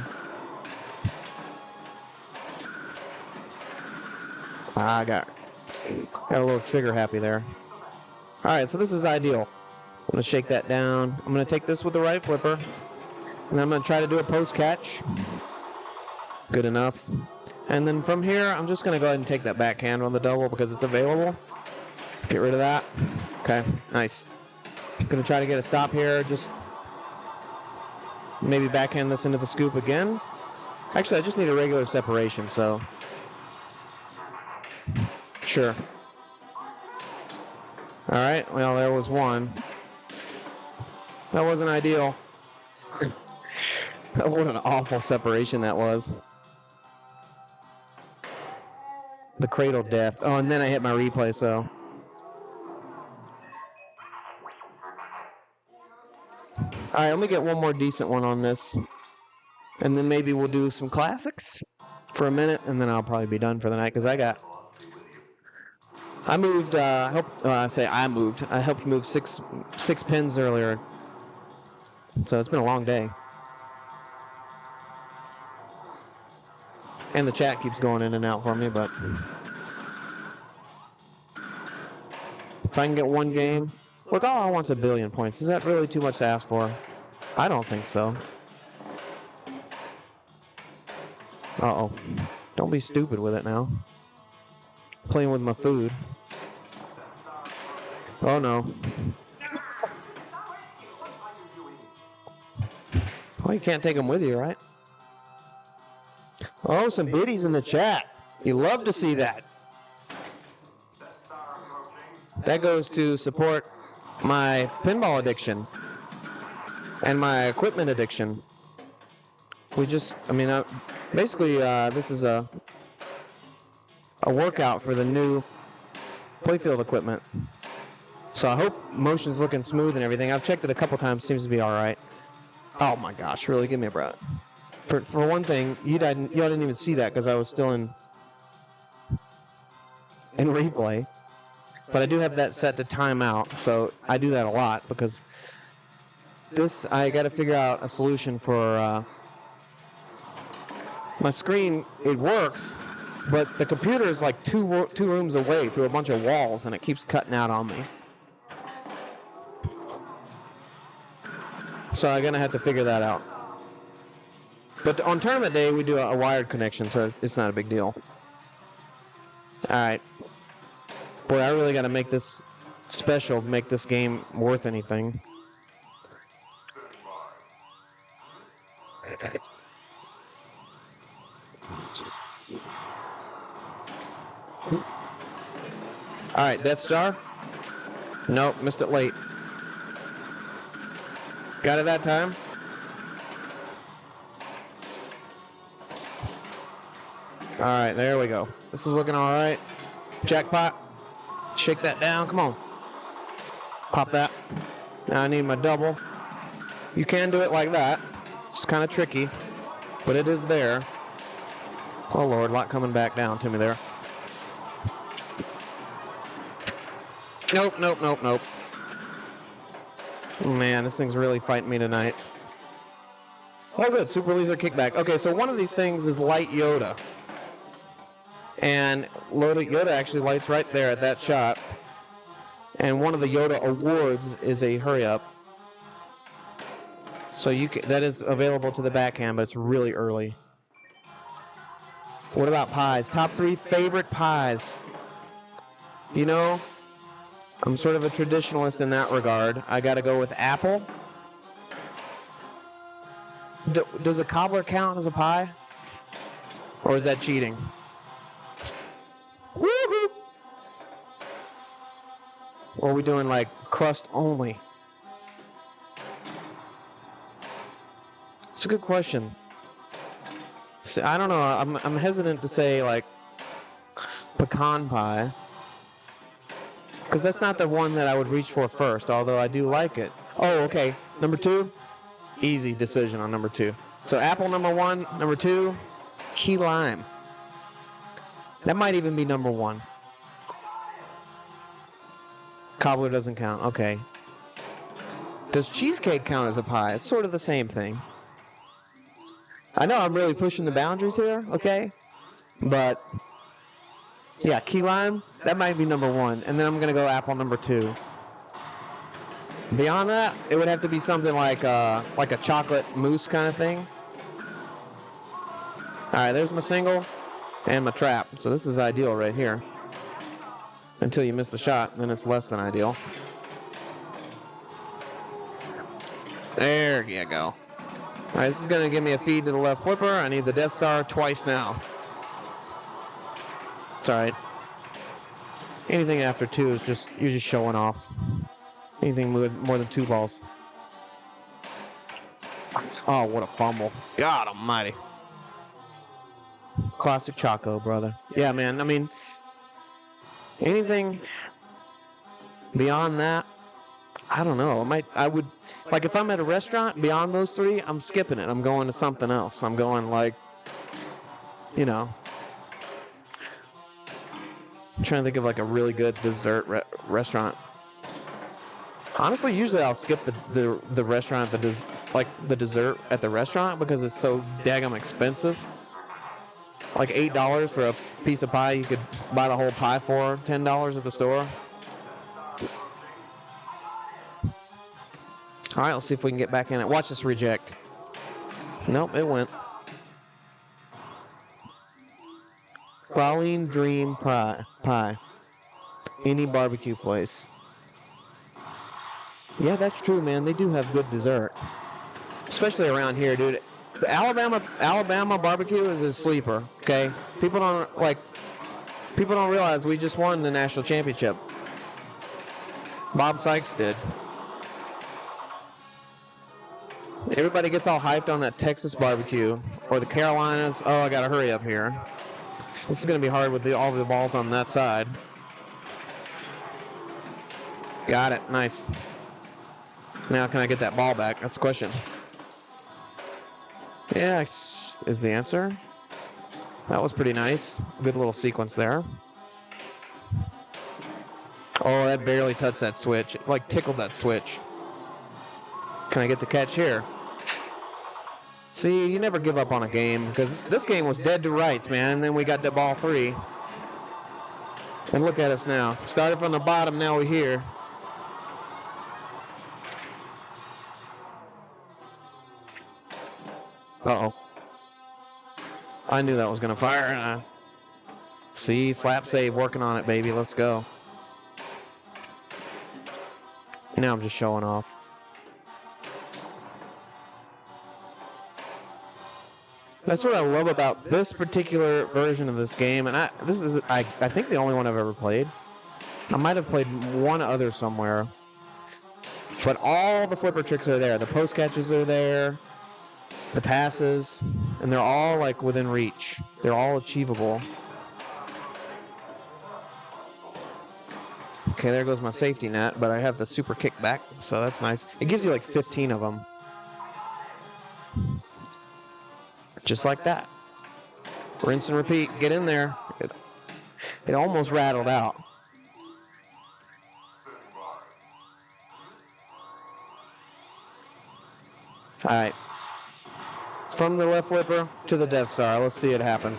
I got a little trigger happy there. All right, so this is ideal. I'm going to shake that down. I'm going to take this with the right flipper, and I'm going to try to do a post catch. Good enough. And then from here, I'm just going to go ahead and take that backhand on the double because it's available. Get rid of that. Okay, nice. Going to try to get a stop here. Just maybe backhand this into the scoop again. Actually, I just need a regular separation, so sure. All right, well, there was one. That wasn't ideal. What an awful separation that was. The cradle death. Oh, and then I hit my replay, so. All right, let me get one more decent one on this. And then maybe we'll do some classics for a minute, and then I'll probably be done for the night, because I moved, I helped move six pins earlier. So it's been a long day. And the chat keeps going in and out for me, but if I can get one game, look, all I want's 1 billion points. Is that really too much to ask for? I don't think so. Uh-oh. Don't be stupid with it now. Playing with my food. Oh no. Oh, you can't take them with you, right? Oh, some biddies in the chat. You love to see that. That goes to support my pinball addiction and my equipment addiction. Basically, this is a workout for the new playfield equipment. So I hope motion's looking smooth and everything. I've checked it a couple times. Seems to be all right. Oh my gosh, really? Give me a break. For one thing, y'all didn't even see that because I was still in replay. But I do have that set to timeout, so I do that a lot because I got to figure out a solution for my screen. It works, but the computer is like two rooms away through a bunch of walls, and it keeps cutting out on me. So I'm gonna have to figure that out. But on tournament day, we do a wired connection, so it's not a big deal. All right. Boy, I really got to make this special to make this game worth anything. All right, Death Star. Nope, missed it late. Got it that time. All right, there we go. This is looking all right. Jackpot. Shake that down. Come on. Pop that. Now I need my double. You can do it like that. It's kind of tricky, but it is there. Oh, Lord, a lot coming back down to me there. Nope, nope, nope, nope. Man, this thing's really fighting me tonight. Oh, good. Super laser kickback. Okay, so one of these things is Light Yoda. And Yoda actually lights right there at that shot. And one of the Yoda awards is a hurry up. So that is available to the backhand, but it's really early. What about pies? Top 3 favorite pies. You know, I'm sort of a traditionalist in that regard. I got to go with apple. Does a cobbler count as a pie? Or is that cheating? Woohoo! Or are we doing like crust only? It's a good question. See, I don't know. I'm hesitant to say like pecan pie, because that's not the one that I would reach for first, although I do like it. Oh, okay. Number 2? Easy decision on number 2. So apple number 1, number 2, key lime. That might even be number 1. Cobbler doesn't count. Okay. Does cheesecake count as a pie? It's sort of the same thing. I know I'm really pushing the boundaries here, okay? But, yeah, key lime, that might be number 1. And then I'm going to go apple number 2. Beyond that, it would have to be something like a chocolate mousse kind of thing. All right, there's my single and my trap. So this is ideal right here. Until you miss the shot, then it's less than ideal. There you go. All right, this is going to give me a feed to the left flipper. I need the Death Star twice now. It's all right. Anything after 2 is just, you're just showing off. Anything with more than 2 balls. Oh, what a fumble. God almighty. Classic Choco, brother. Yeah, man, I mean, anything beyond that, I don't know. I would, like if I'm at a restaurant, beyond those 3, I'm skipping it. I'm going to something else. I'm going like, you know. I'm trying to think of like a really good dessert restaurant. Honestly, usually I'll skip the restaurant, the dessert at the restaurant because it's so daggum expensive. Like $8 for a piece of pie, you could buy the whole pie for $10 at the store. All right, let's see if we can get back in it. Watch this reject. Nope, it went. Praline Dream Pie. Any barbecue place. Yeah, that's true, man. They do have good dessert. Especially around here, dude. Alabama barbecue is a sleeper, okay? People don't realize we just won the national championship. Bob Sykes did. Everybody gets all hyped on that Texas barbecue or the Carolinas. Oh, I gotta hurry up here. This is gonna be hard with all the balls on that side. Got it, nice. Now can I get that ball back? That's the question. Yeah, is the answer. That was pretty nice. Good little sequence there. Oh, that barely touched that switch. It like tickled that switch. Can I get the catch here? See, you never give up on a game because this game was dead to rights, man. And then we got the ball 3. And look at us now. Started from the bottom, now we're here. Uh-oh. I knew that was going to fire. See, slap save, working on it, baby. Let's go. Now I'm just showing off. That's what I love about this particular version of this game, and I think the only one I've ever played. I might have played one other somewhere, but all the flipper tricks are there. The post catches are there, the passes, and they're all like within reach. They're all achievable. Okay, there goes my safety net, but I have the super kickback, so that's nice. It gives you like 15 of them. Just like that. Rinse and repeat. Get in there. It almost rattled out. All right. From the left flipper to the Death Star. Let's see it happen.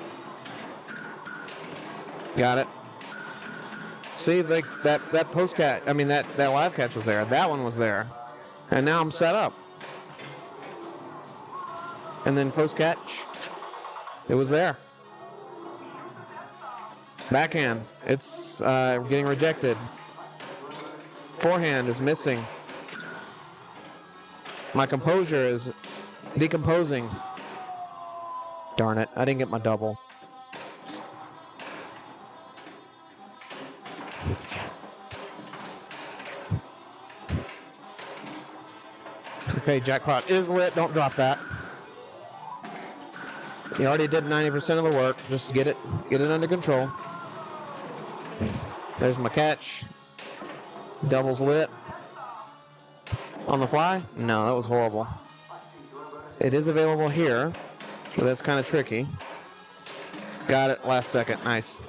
Got it. See, like that post catch. I mean, that live catch was there. That one was there. And now I'm set up. And then post catch, it was there. Backhand, it's getting rejected. Forehand is missing. My composure is decomposing. Darn it, I didn't get my double. Okay, jackpot is lit, don't drop that. You already did 90% of the work. Just get it under control. There's my catch. Double's lit. On the fly? No, that was horrible. It is available here, but that's kind of tricky. Got it last second. Nice.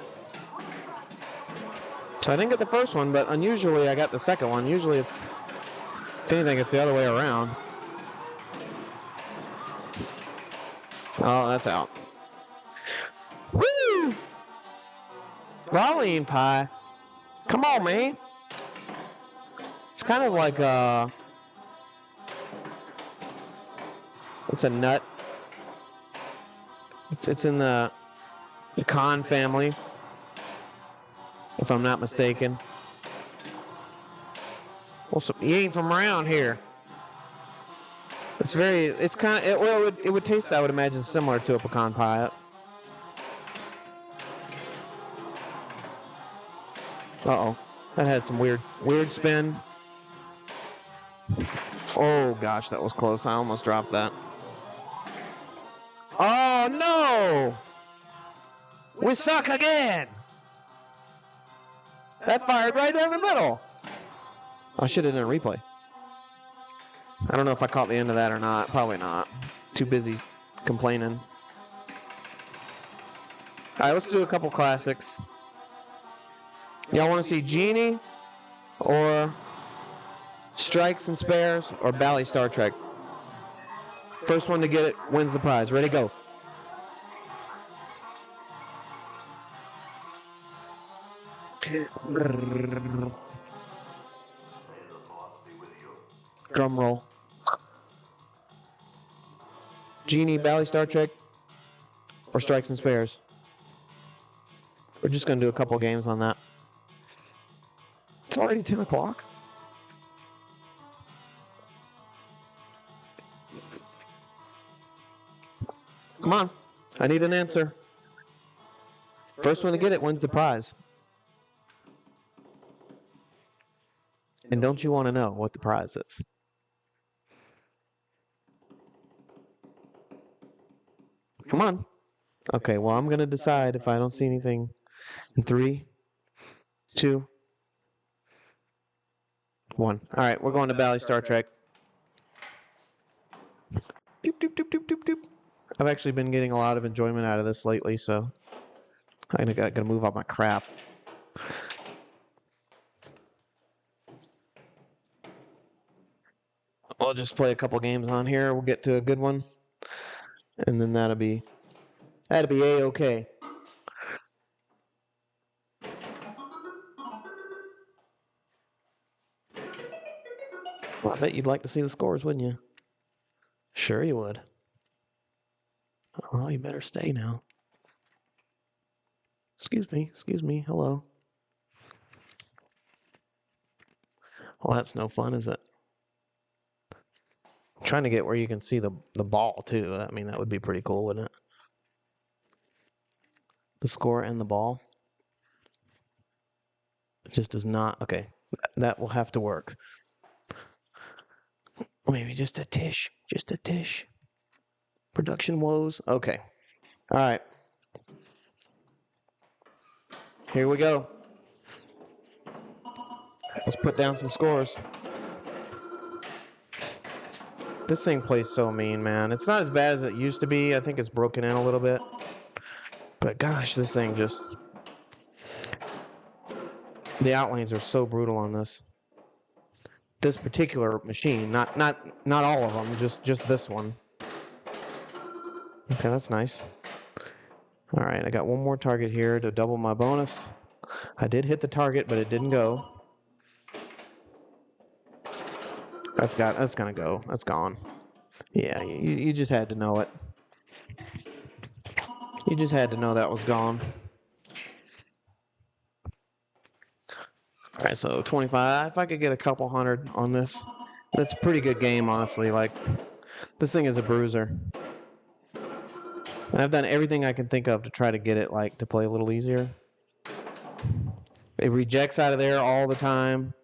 So I didn't get the first one, but unusually I got the second one. Usually if anything, it's the other way around. Oh, that's out. Woo! Volleying pie. Come on, man. It's kind of like it's a nut. It's in the pecan family, if I'm not mistaken. Well, so you ain't from around here. It's kind of, well, it would taste, I would imagine, similar to a pecan pie. Uh-oh. That had some weird spin. Oh, gosh, that was close. I almost dropped that. Oh, no! We suck again! That fired right down the middle. I should have done a replay. I don't know if I caught the end of that or not. Probably not. Too busy complaining. All right, let's do a couple classics. Y'all want to see Genie or Strikes and Spares or Bally Star Trek? First one to get it wins the prize. Ready, go. Drum roll. Genie, Bally Star Trek, or Strikes and Spares? We're just going to do a couple games on that. It's already 10 o'clock. Come on. I need an answer. First one to get it wins the prize. And don't you want to know what the prize is? Come on. Okay, well, I'm going to decide if I don't see anything in 3, 2, 1. All right, we're going to Bally Star Trek. Doop, doop, doop, doop, doop, doop. I've actually been getting a lot of enjoyment out of this lately, so I got to move off my crap. I'll just play a couple games on here. We'll get to a good one, and then that'll be A-okay. Well, I bet you'd like to see the scores, wouldn't you? Sure you would. Oh, you better stay now. Excuse me, hello. Well, that's no fun, is it? I'm trying to get where you can see the ball, too. I mean, that would be pretty cool, wouldn't it? The score and the ball. It just does not. Okay, that will have to work. Maybe just a tish. Just a tish. Production woes. Okay. All right. Here we go. Let's put down some scores. This thing plays so mean, man. It's not as bad as it used to be. I think it's broken in a little bit. But gosh, this thing just... The outlanes are so brutal on this. This particular machine, not all of them, just this one. Okay, that's nice. All right, I got one more target here to double my bonus. I did hit the target, but it didn't go. That's gonna go. That's gone. Yeah, you just had to know it. You just had to know that was gone. All right, so 25. If I could get a couple hundred on this, that's a pretty good game, honestly. Like, this thing is a bruiser. And I've done everything I can think of to try to get it, like, to play a little easier. It rejects out of there all the time.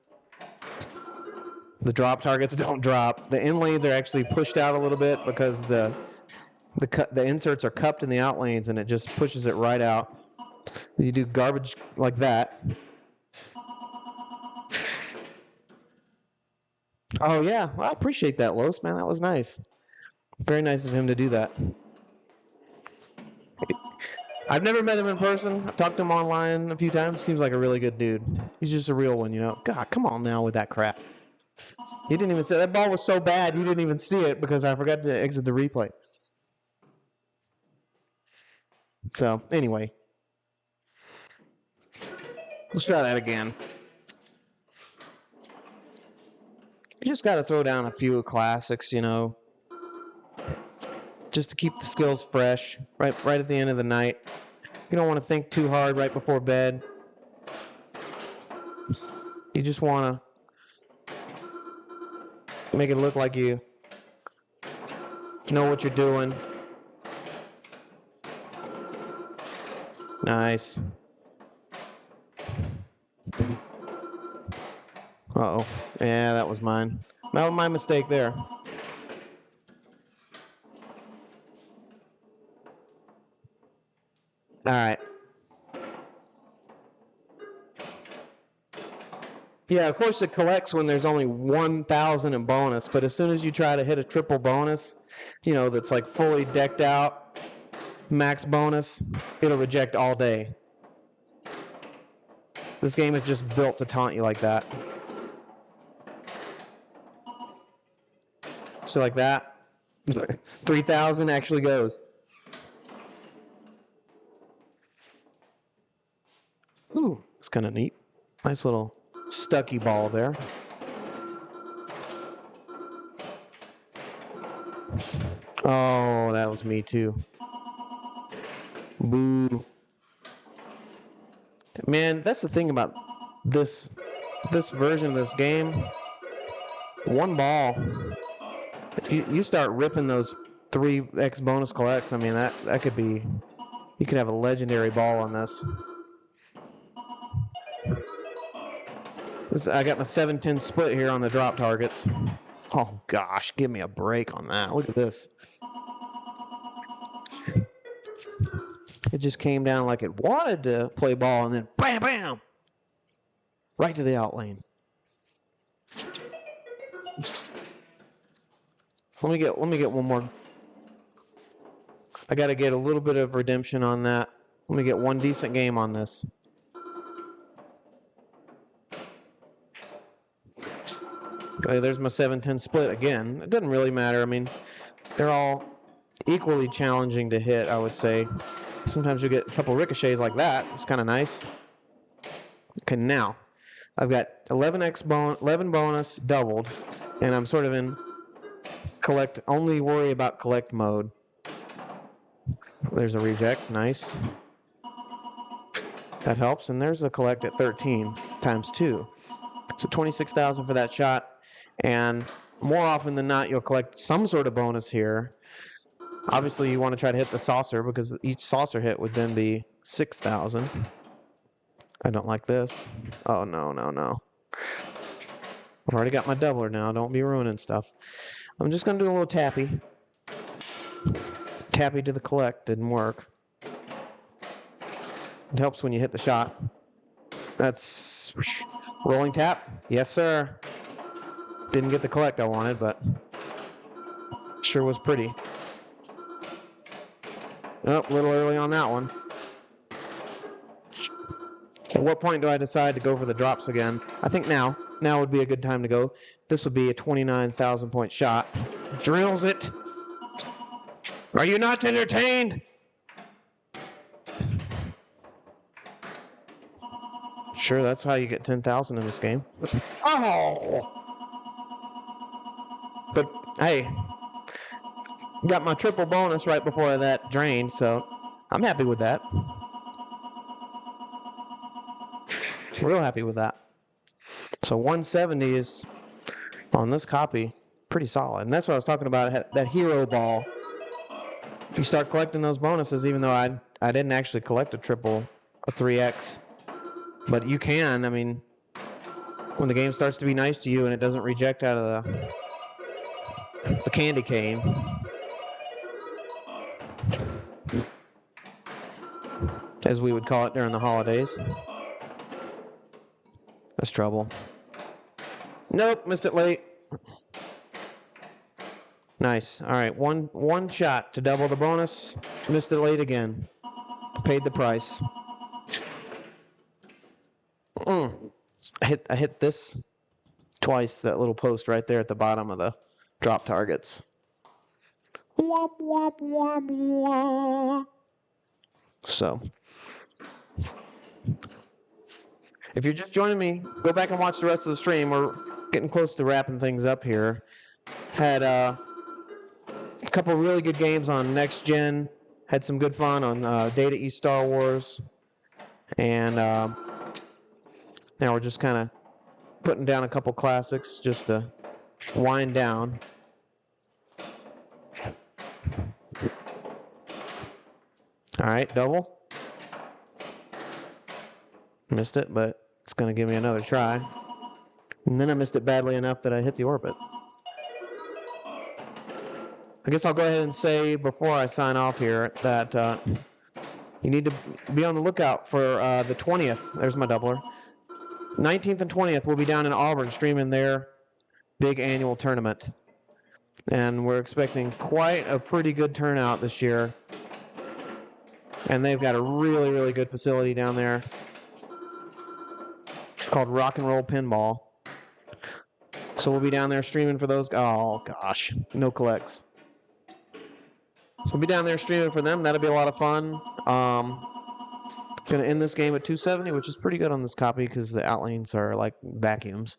The drop targets don't drop. The in lanes are actually pushed out a little bit because the inserts are cupped in the out lanes, and it just pushes it right out. You do garbage like that. Oh, yeah. Well, I appreciate that, Los. Man, that was nice. Very nice of him to do that. I've never met him in person. I've talked to him online a few times. Seems like a really good dude. He's just a real one, you know. God, come on now with that crap. You didn't even say that ball was so bad you didn't even see it because I forgot to exit the replay. So, anyway. Let's try that again. You just got to throw down a few classics, you know, just to keep the skills fresh right at the end of the night. You don't want to think too hard right before bed. You just want to make it look like you know what you're doing. Nice. Uh-oh. Yeah, that was mine. That was my mistake there. All right. Yeah, of course it collects when there's only 1,000 in bonus, but as soon as you try to hit a triple bonus, you know, that's like fully decked out, max bonus, it'll reject all day. This game is just built to taunt you like that. So like that, 3,000 actually goes. Ooh, it's kind of neat. Nice little stucky ball there. Oh, that was me too. Boo. Man, that's the thing about this version of this game. One ball. If you start ripping those 3x bonus collects, I mean that could be, you could have a legendary ball on this. I got my 7-10 split here on the drop targets. Oh gosh, give me a break on that. Look at this. It just came down like it wanted to play ball, and then bam, bam, right to the out lane. Let me get one more. I got to get a little bit of redemption on that. Let me get one decent game on this. Okay, there's my 7-10 split again. It doesn't really matter. I mean, they're all equally challenging to hit, I would say. Sometimes you get a couple ricochets like that. It's kind of nice. Okay, now I've got 11 bonus doubled, and I'm sort of in collect, only worry about collect mode. There's a reject, nice. That helps, and there's a collect at 13 times 2. So 26,000 for that shot, and more often than not, you'll collect some sort of bonus here. Obviously, you want to try to hit the saucer because each saucer hit would then be 6,000. I don't like this. Oh, no, no, no. I've already got my doubler now. Don't be ruining stuff. I'm just going to do a little tappy. Tappy to the collect. Didn't work. It helps when you hit the shot. That's rolling tap. Yes, sir. Didn't get the collect I wanted, but sure was pretty. Oh, a little early on that one. At what point do I decide to go for the drops again? I think now. Now would be a good time to go. This would be a 29,000 point shot. Drills it. Are you not entertained? Sure, that's how you get 10,000 in this game. Oh! But, hey, got my triple bonus right before that drained, so I'm happy with that. Real happy with that. So 170 is, on this copy, pretty solid. And that's what I was talking about, that hero ball. You start collecting those bonuses, even though I didn't actually collect a 3X. But you can, I mean, when the game starts to be nice to you and it doesn't reject out of the candy cane. As we would call it during the holidays. That's trouble. Nope, missed it late. Nice. All right, one shot to double the bonus. Missed it late again. Paid the price. I hit this twice, that little post right there at the bottom of the drop targets. Womp, womp, womp, womp. So, if you're just joining me, go back and watch the rest of the stream. We're getting close to wrapping things up here. Had a couple really good games on Next Gen. Had some good fun on Data East Star Wars. And now we're just kind of putting down a couple classics just to wind down. All right, double. Missed it, but it's going to give me another try. And then I missed it badly enough that I hit the orbit. I guess I'll go ahead and say before I sign off here that you need to be on the lookout for the 20th. There's my doubler. 19th and 20th, we'll be down in Auburn streaming their big annual tournament. And we're expecting quite a pretty good turnout this year. And they've got a really, really good facility down there. It's called Rock and Roll Pinball. So we'll be down there streaming for those. Oh, gosh. No collects. So we'll be down there streaming for them. That'll be a lot of fun. Going to end this game at 270, which is pretty good on this copy because the outlanes are like vacuums.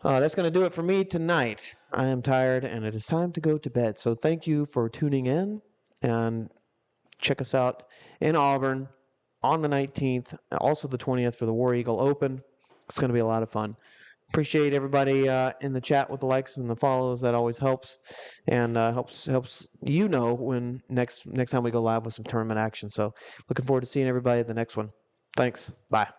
That's going to do it for me tonight. I am tired, and it is time to go to bed. So thank you for tuning in, and check us out in Auburn on the 19th, also the 20th for the War Eagle Open. It's going to be a lot of fun. Appreciate everybody in the chat with the likes and the follows. That always helps, and helps you know when next time we go live with some tournament action. So looking forward to seeing everybody at the next one. Thanks. Bye.